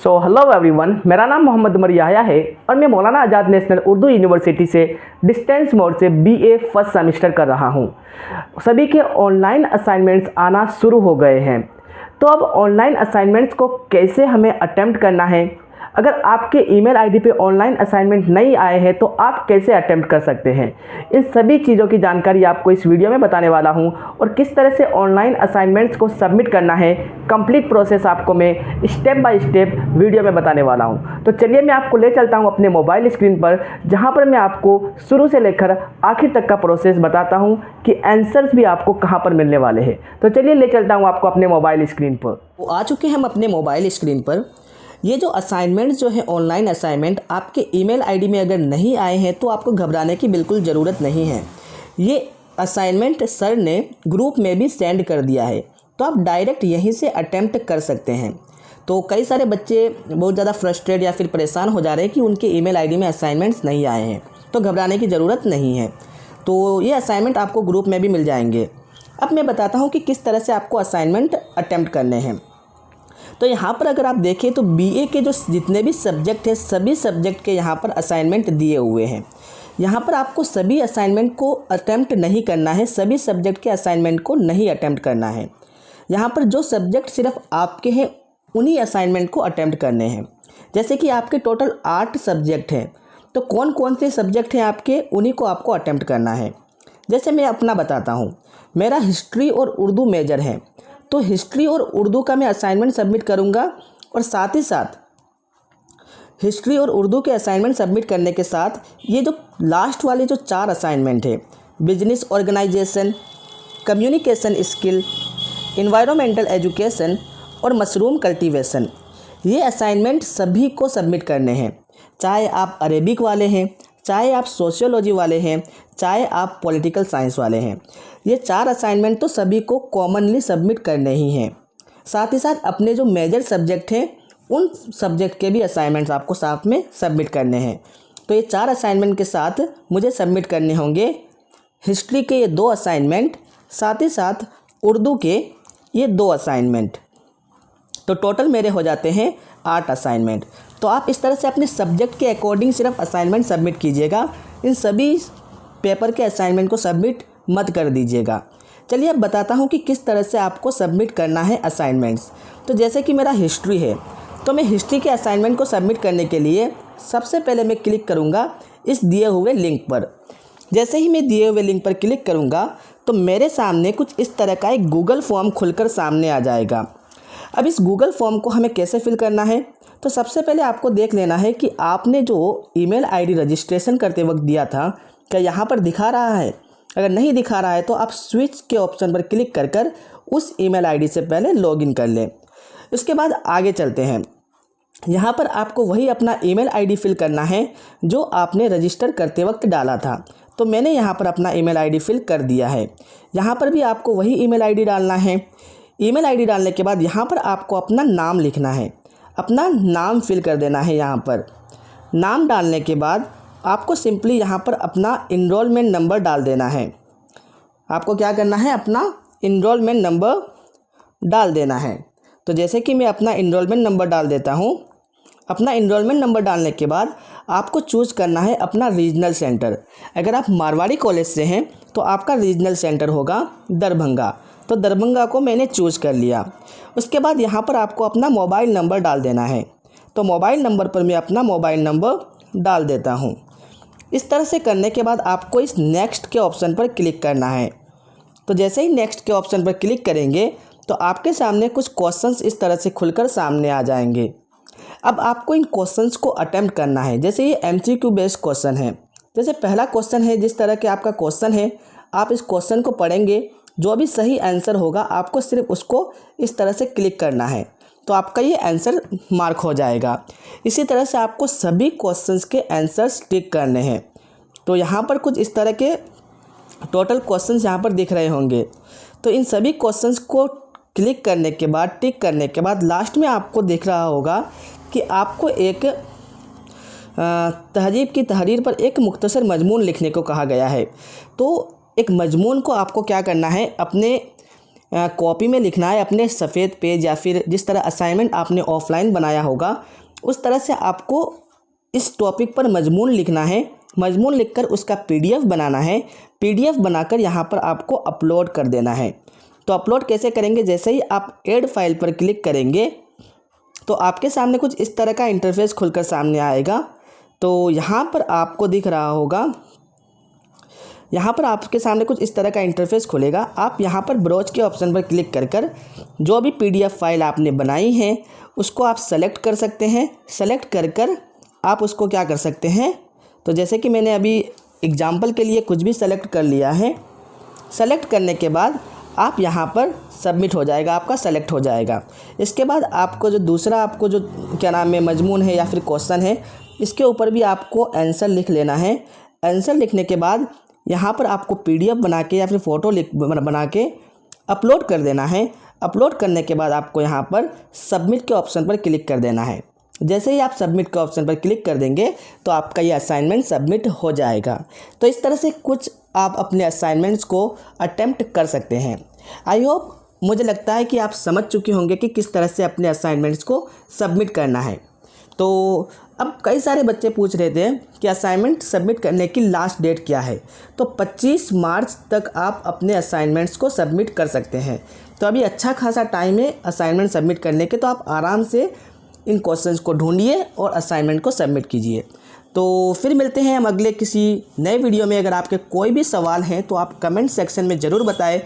Hello everyone, मेरा नाम मोहम्मद उमर याह्या है और मैं मौलाना आज़ाद नेशनल उर्दू यूनिवर्सिटी से डिस्टेंस मोड से बीए फर्स्ट सेमेस्टर कर रहा हूं। सभी के ऑनलाइन असाइनमेंट्स आना शुरू हो गए हैं। तो अब ऑनलाइन असाइनमेंट्स को कैसे हमें अटेम्प्ट करना है, अगर आपके ईमेल आईडी पे ऑनलाइन असाइनमेंट नहीं आए हैं तो आप कैसे अटेम्प्ट कर सकते हैं, इन सभी चीज़ों की जानकारी आपको इस वीडियो में बताने वाला हूं। और किस तरह से ऑनलाइन असाइनमेंट्स को सबमिट करना है, कंप्लीट प्रोसेस आपको मैं स्टेप बाय स्टेप वीडियो में बताने वाला हूं। तो चलिए मैं आपको ले चलता हूं अपने मोबाइल स्क्रीन पर, जहां पर मैं आपको शुरू से लेकर आखिर तक का प्रोसेस बताता हूं कि आंसर्स भी आपको कहां पर मिलने वाले हैं। तो चलिए ले चलता हूं आपको अपने मोबाइल स्क्रीन पर। तो आ चुके हैं हम अपने मोबाइल स्क्रीन पर। ये जो असाइनमेंट जो है ऑनलाइन असाइनमेंट आपके ईमेल आईडी में अगर नहीं आए हैं तो आपको घबराने की बिल्कुल ज़रूरत नहीं है। ये असाइनमेंट सर ने ग्रुप में भी सेंड कर दिया है, तो आप डायरेक्ट यहीं से अटेम्प्ट कर सकते हैं। तो कई सारे बच्चे बहुत ज़्यादा फ्रस्ट्रेट या फिर परेशान हो जा रहे हैं कि उनके ईमेल आईडी में असाइनमेंट्स नहीं आए हैं, तो घबराने की ज़रूरत नहीं है। तो ये असाइनमेंट आपको ग्रुप में भी मिल जाएंगे। अब मैं बताता हूँ कि किस तरह से आपको असाइनमेंट अटेम्प्ट करने हैं। तो यहाँ पर अगर आप देखें तो बीए के जो जितने भी सब्जेक्ट हैं सभी सब्जेक्ट के यहाँ पर असाइनमेंट दिए हुए हैं। यहाँ पर आपको सभी असाइनमेंट को अटेम्प्ट नहीं करना है, सभी सब्जेक्ट के असाइनमेंट को नहीं अटेम्प्ट करना है। यहाँ पर जो सब्जेक्ट सिर्फ आपके हैं उन्हीं असाइनमेंट को अटेम्प्ट करने हैं। जैसे कि आपके टोटल 8 सब्जेक्ट हैं, तो कौन कौन से सब्जेक्ट हैं आपके, उन्हीं को आपको अटेम्प्ट करना है। जैसे मैं अपना बताता हूँ, मेरा हिस्ट्री और उर्दू मेजर है, तो हिस्ट्री और उर्दू का मैं असाइनमेंट सबमिट करूंगा। और साथ ही साथ हिस्ट्री और उर्दू के असाइनमेंट सबमिट करने के साथ ये जो लास्ट वाले जो 4 असाइनमेंट है, business organisation, communication skill, environmental education और मशरूम कल्टीवेशन, ये असाइनमेंट सभी को सबमिट करने हैं। चाहे आप अरेबिक वाले हैं, चाहे आप सोशियोलॉजी वाले हैं, चाहे आप पॉलिटिकल साइंस वाले हैं, ये 4 असाइनमेंट तो सभी को कॉमनली सबमिट करने ही हैं। साथ ही साथ अपने जो मेजर सब्जेक्ट हैं उन सब्जेक्ट के भी असाइनमेंट्स आपको साथ में सबमिट करने हैं। तो ये 4 असाइनमेंट के साथ मुझे सबमिट करने होंगे हिस्ट्री के ये 2 असाइनमेंट, साथ ही साथ उर्दू के ये 2 असाइनमेंट। तो टोटल मेरे हो जाते हैं 8 असाइनमेंट। तो आप इस तरह से अपने सब्जेक्ट के अकॉर्डिंग सिर्फ असाइनमेंट सबमिट कीजिएगा, इन सभी पेपर के असाइनमेंट को सबमिट मत कर दीजिएगा। चलिए अब बताता हूँ कि किस तरह से आपको सबमिट करना है असाइनमेंट्स। तो जैसे कि मेरा हिस्ट्री है, तो मैं हिस्ट्री के असाइनमेंट को सबमिट करने के लिए सबसे पहले मैं क्लिक करूँगा इस दिए हुए लिंक पर। जैसे ही मैं दिए हुए लिंक पर क्लिक करूँगा तो मेरे सामने कुछ इस तरह का एक गूगल फॉर्म खुलकर सामने आ जाएगा। अब इस गूगल फॉर्म को हमें कैसे फिल करना है, तो सबसे पहले आपको देख लेना है कि आपने जो ईमेल आईडी रजिस्ट्रेशन करते वक्त दिया था क्या यहाँ पर दिखा रहा है। अगर नहीं दिखा रहा है तो आप स्विच के ऑप्शन पर क्लिक कर कर उस ईमेल आईडी से पहले लॉगिन कर लें। उसके बाद आगे चलते हैं। यहाँ पर आपको वही अपना ईमेल आईडी फिल करना है जो आपने रजिस्टर करते वक्त डाला था। तो मैंने यहाँ पर अपना ईमेल आईडी फिल कर दिया है। यहाँ पर भी आपको वही ईमेल आईडी डालना है। ईमेल आईडी डालने के बाद यहाँ पर आपको अपना नाम लिखना है, अपना नाम फिल कर देना है। यहाँ पर नाम डालने के बाद आपको सिंपली यहाँ पर अपना इनरोलमेंट नंबर डाल देना है। आपको क्या करना है, अपना इनरोलमेंट नंबर डाल देना है। तो जैसे कि मैं अपना इनरोलमेंट नंबर डाल देता हूँ। अपना इनरोलमेंट नंबर डालने के बाद आपको चूज़ करना है अपना रीजनल सेंटर। अगर आप मारवाड़ी कॉलेज से हैं तो आपका रीजनल सेंटर होगा दरभंगा, तो दरभंगा को मैंने चूज़ कर लिया। उसके बाद यहाँ पर आपको अपना मोबाइल नंबर डाल देना है। तो मोबाइल नंबर पर मैं अपना मोबाइल नंबर डाल देता हूँ। इस तरह से करने के बाद आपको इस नेक्स्ट के ऑप्शन पर क्लिक करना है। तो जैसे ही नेक्स्ट के ऑप्शन पर क्लिक करेंगे तो आपके सामने कुछ क्वेश्चंस इस तरह से खुलकर सामने आ जाएंगे। अब आपको इन क्वेश्चंस को अटेम्प्ट करना है। जैसे ये एमसीक्यू बेस्ड क्वेश्चन है। जैसे पहला क्वेश्चन है, जिस तरह के आपका क्वेश्चन है आप इस क्वेश्चन को पढ़ेंगे, जो भी सही आंसर होगा आपको सिर्फ उसको इस तरह से क्लिक करना है, तो आपका ये आंसर मार्क हो जाएगा। इसी तरह से आपको सभी क्वेश्चंस के आंसर्स टिक करने हैं। तो यहाँ पर कुछ इस तरह के टोटल क्वेश्चंस यहाँ पर दिख रहे होंगे। तो इन सभी क्वेश्चंस को क्लिक करने के बाद, टिक करने के बाद लास्ट में आपको दिख रहा होगा कि आपको एक तहजीब की तहरीर पर एक मुख्तसर मजमून लिखने को कहा गया है। तो एक मजमून को आपको क्या करना है, अपने कॉपी में लिखना है अपने सफ़ेद पेज, या फिर जिस तरह असाइनमेंट आपने ऑफलाइन बनाया होगा उस तरह से आपको इस टॉपिक पर मजमून लिखना है। मजमून लिखकर उसका PDF बनाना है। PDF बनाकर यहाँ पर आपको अपलोड कर देना है। तो अपलोड कैसे करेंगे, जैसे ही आप ऐड फाइल पर क्लिक करेंगे तो आपके सामने कुछ इस तरह का इंटरफेस खुलकर सामने आएगा। तो यहाँ पर आपको दिख रहा होगा, यहाँ पर आपके सामने कुछ इस तरह का इंटरफेस खुलेगा। आप यहाँ पर ब्राउज़ के ऑप्शन पर क्लिक कर जो भी PDF फाइल आपने बनाई है उसको आप सेलेक्ट कर सकते हैं। सेलेक्ट कर आप उसको क्या कर सकते हैं, तो जैसे कि मैंने अभी एग्जाम्पल के लिए कुछ भी सेलेक्ट कर लिया है। सेलेक्ट करने के बाद आप यहाँ पर सबमिट हो जाएगा, आपका सेलेक्ट हो जाएगा। इसके बाद आपको जो दूसरा आपको जो क्या नाम है मजमून है या फिर क्वेश्चन है, इसके ऊपर भी आपको आंसर लिख लेना है। आंसर लिखने के बाद यहाँ पर आपको PDF बना के या फिर फ़ोटो बना के अपलोड कर देना है। अपलोड करने के बाद आपको यहाँ पर सबमिट के ऑप्शन पर क्लिक कर देना है। जैसे ही आप सबमिट के ऑप्शन पर क्लिक कर देंगे तो आपका ये असाइनमेंट सबमिट हो जाएगा। तो इस तरह से कुछ आप अपने असाइनमेंट्स को अटेम्प्ट कर सकते हैं। आई होप, मुझे लगता है कि आप समझ चुके होंगे कि किस तरह से अपने असाइनमेंट्स को सबमिट करना है। तो अब कई सारे बच्चे पूछ रहे थे कि असाइनमेंट सबमिट करने की लास्ट डेट क्या है। तो 25 मार्च तक आप अपने असाइनमेंट्स को सबमिट कर सकते हैं। तो अभी अच्छा खासा टाइम है असाइनमेंट सबमिट करने के, तो आप आराम से इन क्वेश्चंस को ढूंढिए और असाइनमेंट को सबमिट कीजिए। तो फिर मिलते हैं हम अगले किसी नए वीडियो में। अगर आपके कोई भी सवाल हैं तो आप कमेंट सेक्शन में ज़रूर बताएं।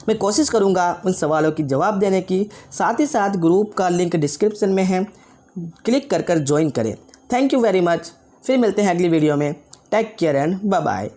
मैं कोशिश करूंगा उन सवालों की जवाब देने की। साथ ही साथ ग्रुप का लिंक डिस्क्रिप्शन में है, क्लिक कर ज्वाइन करें। Thank you very much. फिर मिलते हैं अगली वीडियो में। Take care and bye bye.